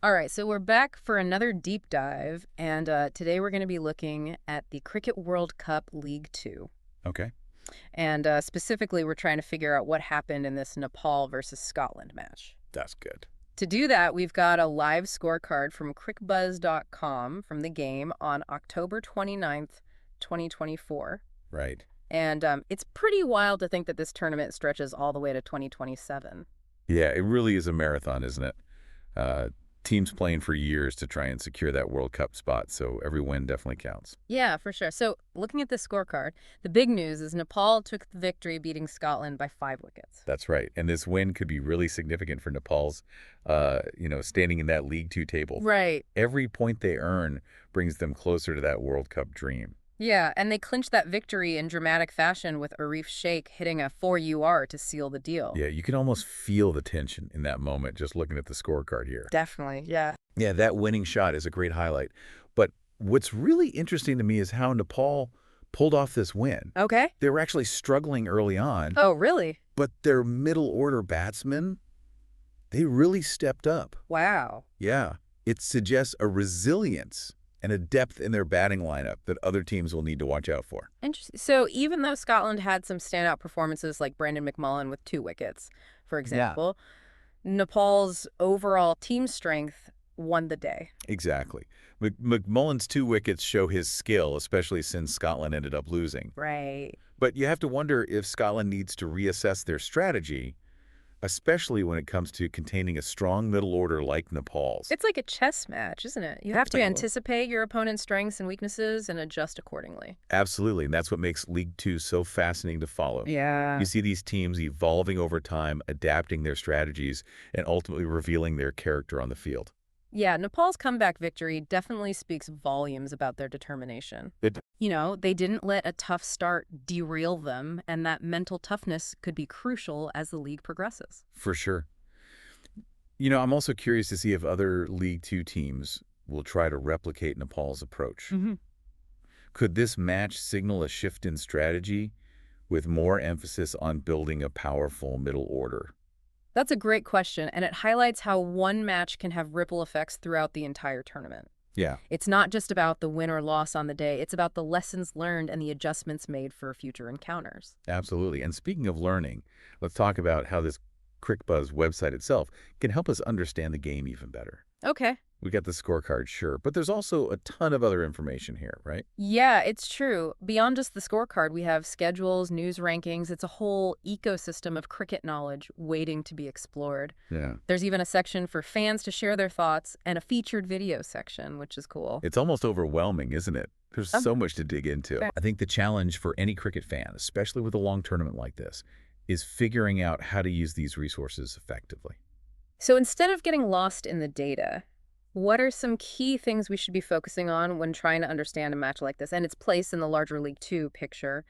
All right, so we're back for another deep dive, and today we're going to be looking at the Cricket World Cup League Two. Okay, And specifically, we're trying to figure out what happened in this Nepal versus Scotland match. that's good. To do that, we've got a live scorecard from crickbuzz.com from the game on October 29th, 2024. Right. And it's pretty wild to think that this tournament stretches all the way to 2027. Yeah, it really is a marathon, isn't it? Uh, Teams playing for years to try and secure that World Cup spot, so every win definitely counts. Yeah, for sure. So looking at the scorecard, the big news is Nepal took the victory, beating Scotland by 5 wickets. That's right. And this win could be really significant for Nepal's, standing in that League Two table. Right. Every point they earn brings them closer to that World Cup dream. Yeah, and they clinched that victory in dramatic fashion with Arif Sheikh hitting a 4 UR to seal the deal. Yeah, you can almost feel the tension in that moment just looking at the scorecard here. Definitely, yeah. Yeah, that winning shot is a great highlight. But what's really interesting to me is how Nepal pulled off this win. Okay. They were actually struggling early on, Oh, really? but their middle order batsmen, they really stepped up. Wow. Yeah, it suggests a resilience and a depth in their batting lineup that other teams will need to watch out for. Interesting. So even though Scotland had some standout performances like Brandon McMullen with 2 wickets, for Yeah, example, Nepal's overall team strength won the day. exactly. McMullen's 2 wickets show his skill, especially since Scotland ended up losing. Right. But you have to wonder if Scotland needs to reassess their strategy, especially when it comes to containing a strong middle order like Nepal's. It's like a chess match, isn't it? You have to Like, anticipate your opponent's strengths and weaknesses and adjust accordingly. absolutely, and that's what makes League Two so fascinating to follow. Yeah. You see these teams evolving over time, adapting their strategies, and ultimately revealing their character on the field. Yeah, Nepal's comeback victory definitely speaks volumes about their determination. It, They didn't let a tough start derail them, and that mental toughness could be crucial as the league progresses. for sure. I'm also curious to see if other League Two teams will try to replicate Nepal's approach. Hmm. Could this match signal a shift in strategy with more emphasis on building a powerful middle order? That's a great question, and it highlights how one match can have ripple effects throughout the entire tournament. Yeah, It's not just about the win or loss on the day, it's about the lessons learned and the adjustments made for future encounters. absolutely. And speaking of learning, let's talk about how this CrickBuzz website itself can help us understand the game even better. Okay. We got the scorecard, sure, but there's also a ton of other information here, right? Yeah, it's true. Beyond just the scorecard, we have schedules, news rankings. It's a whole ecosystem of cricket knowledge waiting to be explored. Yeah. There's even a section for fans to share their thoughts and a featured video section, which is cool. It's almost overwhelming, isn't it? There's Um, so much to dig into. Fair. I think the challenge for any cricket fan, especially with a long tournament like this, is figuring out how to use these resources effectively. So instead of getting lost in the data, what are some key things we should be focusing on when trying to understand a match like this and its place in the larger League Two picture?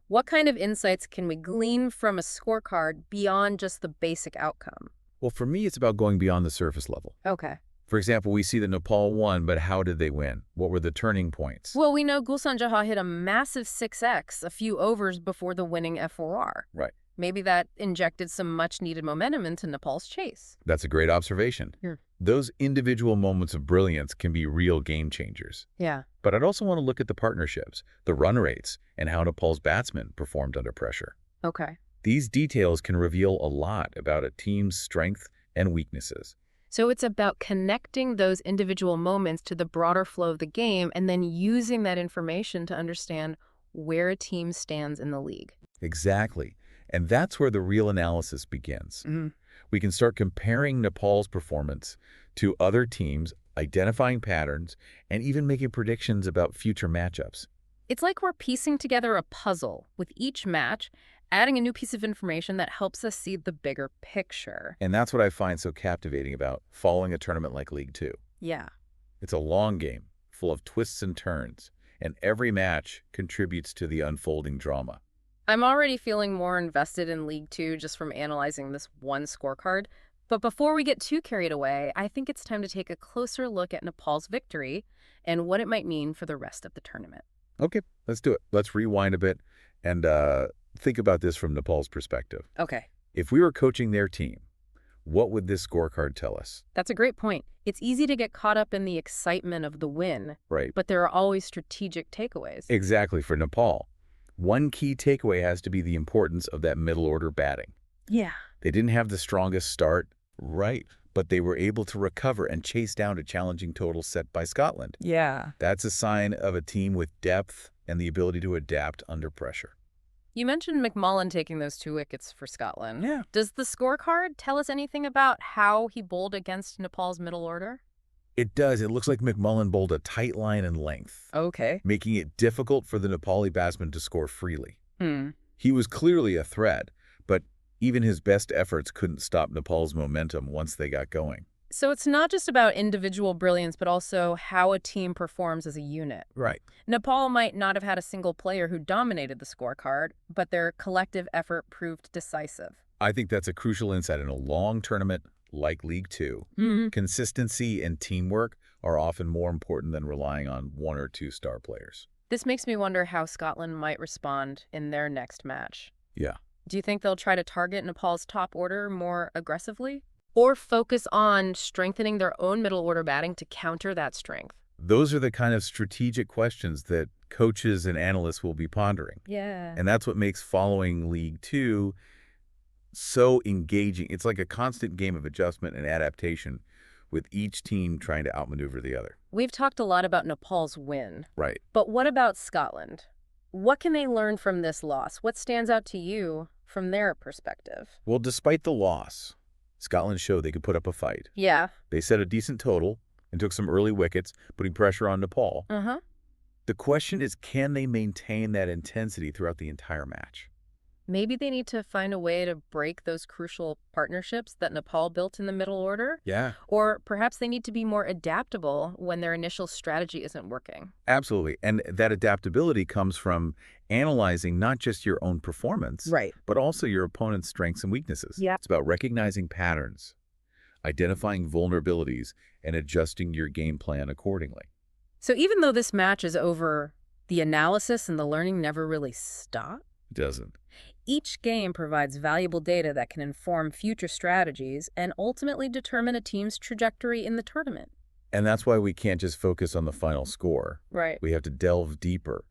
What kind of insights can we glean from a scorecard beyond just the basic outcome? Well, for me, it's about going beyond the surface level. Okay. For example, we see that Nepal won, but how did they win? What were the turning points? Well, we know Gulsan Jaha hit a massive 6x a few overs before the winning F4R. Right. Maybe that injected some much-needed momentum into Nepal's chase. That's a great observation. Yeah. Those individual moments of brilliance can be real game changers. Yeah. But I'd also want to look at the partnerships, the run rates, and how Nepal's batsmen performed under pressure. Okay. These details can reveal a lot about a team's strength and weaknesses. So it's about connecting those individual moments to the broader flow of the game and then using that information to understand where a team stands in the league. Exactly. And that's where the real analysis begins. Mhm. We can start comparing Nepal's performance to other teams, identifying patterns, and even making predictions about future matchups. It's like we're piecing together a puzzle with each match, adding a new piece of information that helps us see the bigger picture. And that's what I find so captivating about following a tournament like League Two. Yeah. It's a long game, full of twists and turns, and every match contributes to the unfolding drama. I'm already feeling more invested in League Two just from analyzing this one scorecard. But before we get too carried away, I think it's time to take a closer look at Nepal's victory and what it might mean for the rest of the tournament. Okay, let's do it. Let's rewind a bit and think about this from Nepal's perspective. Okay. If we were coaching their team, What would this scorecard tell us? That's a great point. It's easy to get caught up in the excitement of the win, Right. but there are always strategic takeaways. Exactly, for Nepal. One key takeaway has to be the importance of that middle order batting. Yeah. They didn't have the strongest start, right, but they were able to recover and chase down a challenging total set by Scotland. Yeah. That's a sign of a team with depth and the ability to adapt under pressure. You mentioned McMullen taking those 2 wickets for Scotland. Yeah. Does the scorecard tell us anything about how he bowled against Nepal's middle order? It does. It looks like McMullen bowled a tight line and length, Okay. making it difficult for the Nepali batsman to score freely. Hmm. He was clearly a threat, but even his best efforts couldn't stop Nepal's momentum once they got going. So it's not just about individual brilliance, but also how a team performs as a unit. Right. Nepal might not have had a single player who dominated the scorecard, but their collective effort proved decisive. I think that's a crucial insight in a long tournament like League Two. Mm-hmm. Consistency and teamwork are often more important than relying on 1 or 2 star players. This makes me wonder how Scotland might respond in their next match. Yeah. Do you think they'll try to target Nepal's top order more aggressively? Or focus on strengthening their own middle order batting to counter that strength? Those are the kind of strategic questions that coaches and analysts will be pondering. Yeah. And that's what makes following League Two so engaging. It's like a constant game of adjustment and adaptation with each team trying to outmaneuver the other. We've talked a lot about Nepal's win, Right. but what about Scotland? What can they learn from this loss? What stands out to you from their perspective? Well, despite the loss, Scotland showed they could put up a fight. Yeah. They set a decent total and took some early wickets, putting pressure on Nepal. Uh-huh. The question is, can they maintain that intensity throughout the entire match? Maybe they need to find a way to break those crucial partnerships that Nepal built in the middle order. Yeah, Or perhaps they need to be more adaptable when their initial strategy isn't working. absolutely. And that adaptability comes from analyzing not just your own performance, Right. but also your opponent's strengths and weaknesses. Yeah. It's about recognizing patterns, identifying vulnerabilities, and adjusting your game plan accordingly. So even though this match is over, the analysis and the learning never really stop. It doesn't. Each game provides valuable data that can inform future strategies and ultimately determine a team's trajectory in the tournament. And that's why we can't just focus on the final score. Right. We have to delve deeper,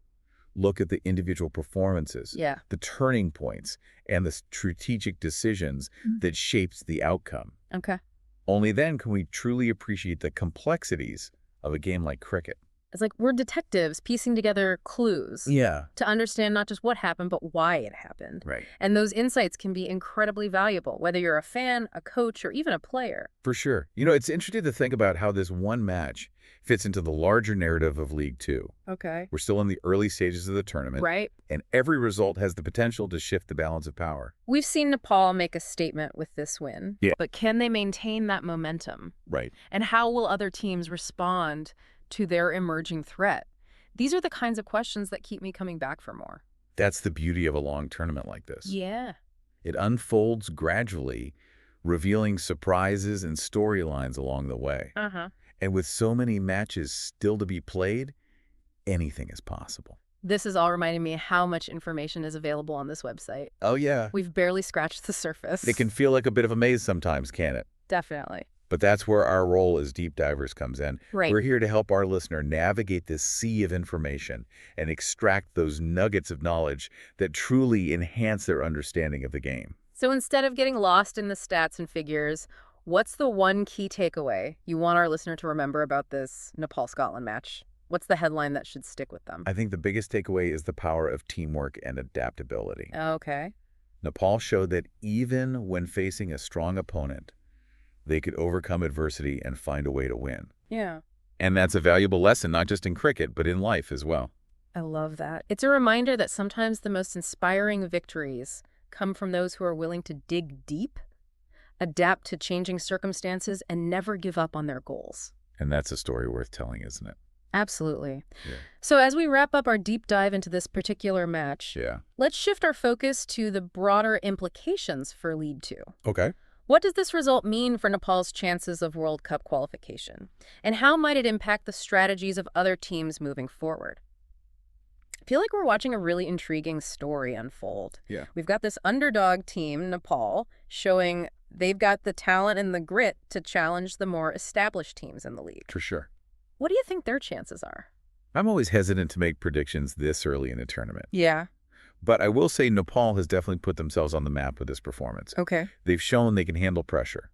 look at the individual performances, Yeah. the turning points, and the strategic decisions that shaped the outcome. Okay. Only then can we truly appreciate the complexities of a game like cricket. It's like we're detectives piecing together clues Yeah. to understand not just what happened, but why it happened. Right. And those insights can be incredibly valuable, whether you're a fan, a coach, or even a player. For sure. You know, it's interesting to think about how this one match fits into the larger narrative of League Two. Okay. We're still in the early stages of the tournament, Right? and every result has the potential to shift the balance of power. We've seen Nepal make a statement with this win. Yeah. But can they maintain that momentum? Right. And how will other teams respond to their emerging threat? These are the kinds of questions that keep me coming back for more. That's the beauty of a long tournament like this. Yeah. It unfolds gradually, revealing surprises and storylines along the way. Uh-huh. And with so many matches still to be played, anything is possible. This is all reminding me how much information is available on this website. Oh, yeah. We've barely scratched the surface. It can feel like a bit of a maze sometimes, can't it? Definitely. But that's where our role as deep divers comes in. Right. We're here to help our listener navigate this sea of information and extract those nuggets of knowledge that truly enhance their understanding of the game. So instead of getting lost in the stats and figures, what's the one key takeaway you want our listener to remember about this Nepal-Scotland match? What's the headline that should stick with them? I think the biggest takeaway is the power of teamwork and adaptability. Okay. Nepal showed that even when facing a strong opponent, they could overcome adversity and find a way to win. Yeah. And that's a valuable lesson, not just in cricket, but in life as well. I love that. It's a reminder that sometimes the most inspiring victories come from those who are willing to dig deep, adapt to changing circumstances, and never give up on their goals. And that's a story worth telling, isn't it? Absolutely. Yeah. So as we wrap up our deep dive into this particular match, Yeah. let's shift our focus to the broader implications for League Two. Okay. What does this result mean for Nepal's chances of World Cup qualification? And how might it impact the strategies of other teams moving forward? I feel like we're watching a really intriguing story unfold. Yeah. We've got this underdog team, Nepal, showing They've got the talent and the grit to challenge the more established teams in the league. For sure. What do you think their chances are? I'm always hesitant to make predictions this early in the tournament. Yeah. But I will say Nepal has definitely put themselves on the map with this performance. Okay. They've shown they can handle pressure,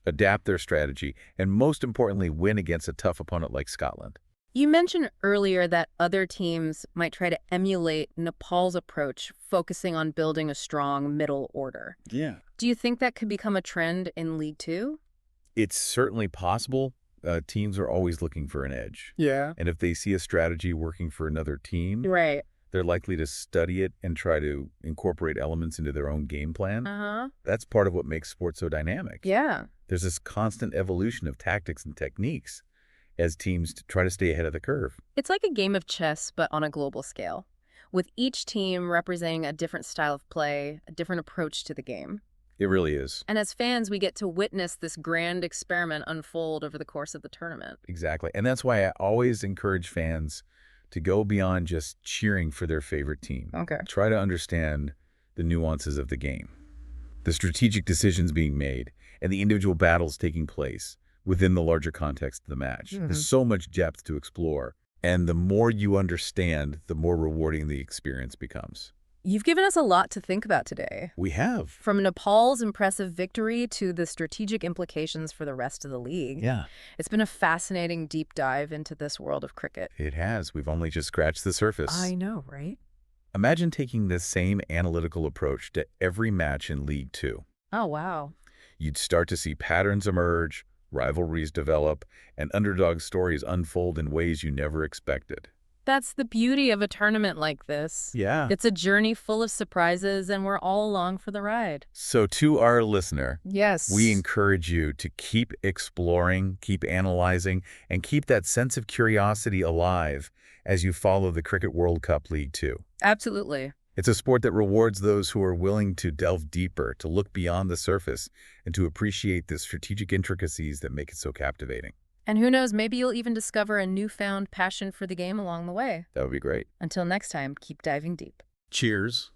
adapt their strategy, and most importantly, win against a tough opponent like Scotland. You mentioned earlier that other teams might try to emulate Nepal's approach, focusing on building a strong middle order. Yeah. Do you think that could become a trend in League Two? It's certainly possible. Teams are always looking for an edge. Yeah. And if they see a strategy working for another team, Right. they're likely to study it and try to incorporate elements into their own game plan. Uh-huh. That's part of what makes sports so dynamic. Yeah. There's this constant evolution of tactics and techniques as teams try to stay ahead of the curve. It's like a game of chess, but on a global scale, with each team representing a different style of play, a different approach to the game. It really is. And as fans, we get to witness this grand experiment unfold over the course of the tournament. Exactly. And that's why I always encourage fans to go beyond just cheering for their favorite team. Okay. Try to understand the nuances of the game, the strategic decisions being made, and the individual battles taking place within the larger context of the match. There's so much depth to explore. And the more you understand, the more rewarding the experience becomes. You've given us a lot to think about today. We have. From Nepal's impressive victory to the strategic implications for the rest of the league. Yeah. It's been a fascinating deep dive into this world of cricket. It has. We've only just scratched the surface. I know, right? Imagine taking this same analytical approach to every match in League Two. Oh, wow. You'd start to see patterns emerge, rivalries develop, and underdog stories unfold in ways you never expected. That's the beauty of a tournament like this. Yeah. It's a journey full of surprises, and we're all along for the ride. So to our listener, Yes. we encourage you to keep exploring, keep analyzing, and keep that sense of curiosity alive as you follow the Cricket World Cup League Two. Absolutely. It's a sport that rewards those who are willing to delve deeper, to look beyond the surface, and to appreciate the strategic intricacies that make it so captivating. And who knows, maybe you'll even discover a newfound passion for the game along the way. That would be great. Until next time, keep diving deep. Cheers.